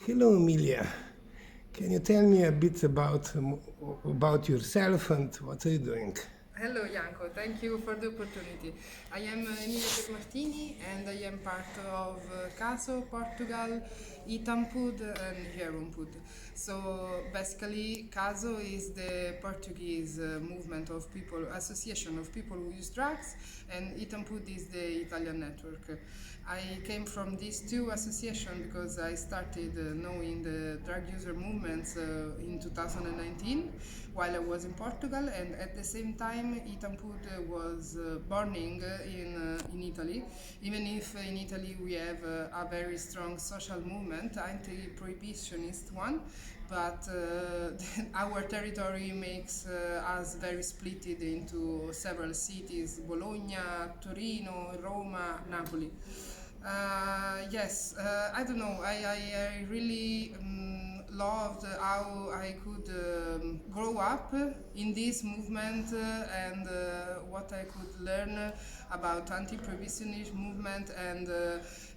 Hello, Emilia. Can you tell me a bit about yourself and what are you doing? Hello, Janko. Thank you for the opportunity. I am Emilia Piermantini and I am part of CASO, Portugal, Itampud and Herumpud. So basically, CASO is the Portuguese movement of people, association of people who use drugs, and Itampud is the Italian network. I came from these two associations because I started knowing the drug user movements in 2019 while I was in Portugal, and at the same time, Itampud was burning in Italy. Even if in Italy we have a very strong social movement, anti-prohibitionist one, but our territory makes us very splitted into several cities: Bologna, Torino, Roma, Napoli. Yes, I don't know. I really loved how I could grow up in this movement and what I could learn about anti-prohibitionist movement and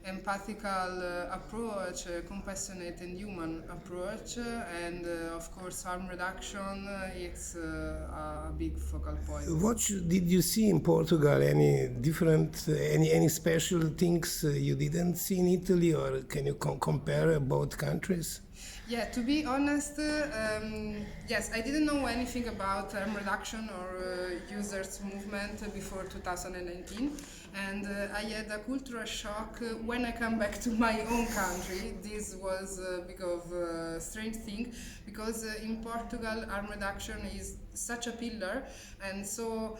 empathical approach, compassionate and human approach, and of course harm reduction. It's a big focal point. Did you see in Portugal? Any different, any special things you didn't see in Italy, or can you compare both countries? Yeah, to be honest, yes, I didn't know anything about reduction or users movement before 2019, and I had a cultural shock when I come back to my own country. This was a big of a strange thing because in Portugal, harm reduction is such a pillar, and so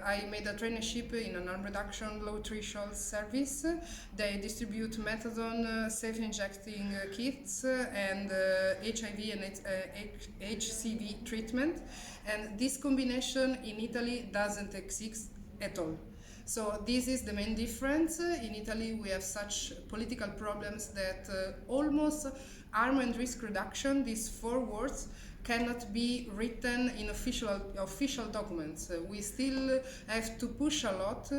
I made a traineeship in an harm reduction low threshold service. They distribute methadone, self-injecting kits, and HIV and HCV treatment. And this combination in Italy doesn't exist at all. So this is the main difference. In Italy, we have such political problems that almost harm and risk reduction, these four words, cannot be written in official documents. We still have to push a lot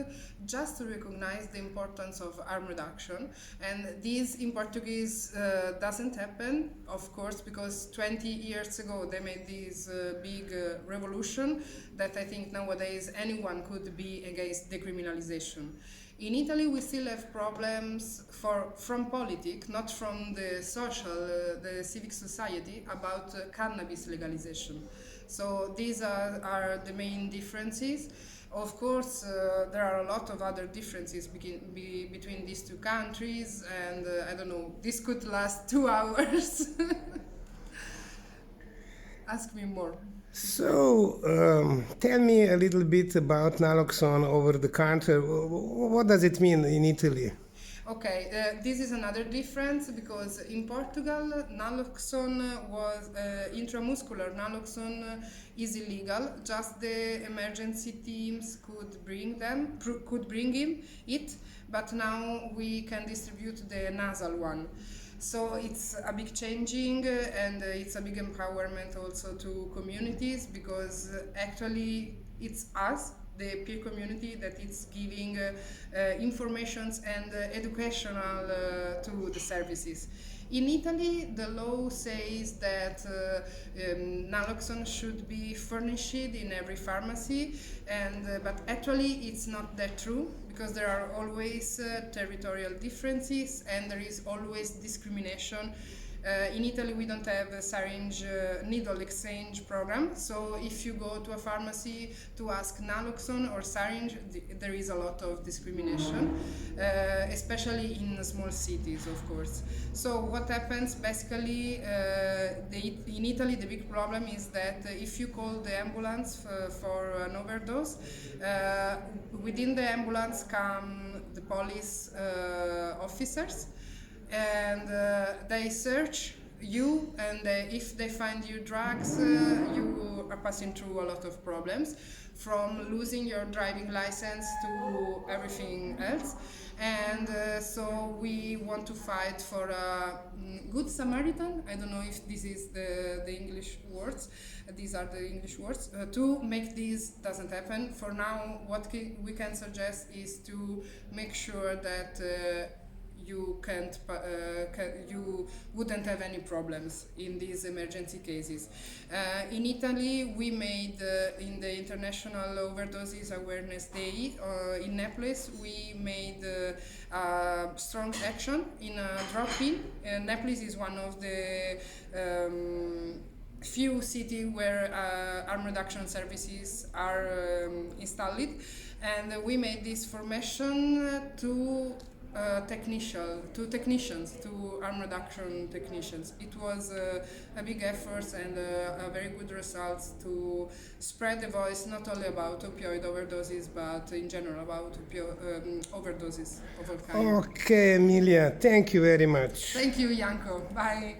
just to recognize the importance of harm reduction, and this in Portuguese doesn't happen, of course, because 20 years ago they made this big revolution that I think nowadays anyone could be against decriminalization. In Italy, we still have problems from politics, not from the social, the civic society, about cannabis legalization. So these are the main differences. Of course, there are a lot of other differences between these two countries, and I don't know, this could last 2 hours. Ask me more. So, tell me a little bit about naloxone over the counter. What does it mean in Italy? Okay, this is another difference because in Portugal, naloxone was intramuscular naloxone is illegal. Just the emergency teams could bring him it, but now we can distribute the nasal one. So it's a big changing and it's a big empowerment also to communities because actually it's us, the peer community, that is giving informations and educational to the services. In Italy, the law says that naloxone should be furnished in every pharmacy, and but actually it's not that true because there are always territorial differences and there is always discrimination. In Italy, we don't have a syringe needle exchange program, so if you go to a pharmacy to ask naloxone or syringe, there is a lot of discrimination, especially in small cities, of course. So what happens basically in Italy, the big problem is that if you call the ambulance for an overdose, within the ambulance come the police officers, and they search you, and if they find you drugs, you are passing through a lot of problems, from losing your driving license to everything else. And so we want to fight for a good Samaritan. I don't know if this is the English words. These are the English words to make this doesn't happen. For now, what we can suggest is to make sure that you wouldn't have any problems in these emergency cases. In Italy, we made in the International Overdoses Awareness Day in Naples, we made strong action in a drop-in. Naples is one of the few cities where harm reduction services are installed, and we made this formation to technicians, to harm reduction technicians. It was a big effort and a very good results to spread the voice not only about opioid overdoses but in general about overdoses of all kinds. Okay, Emilia, thank you very much. Thank you, Janko. Bye.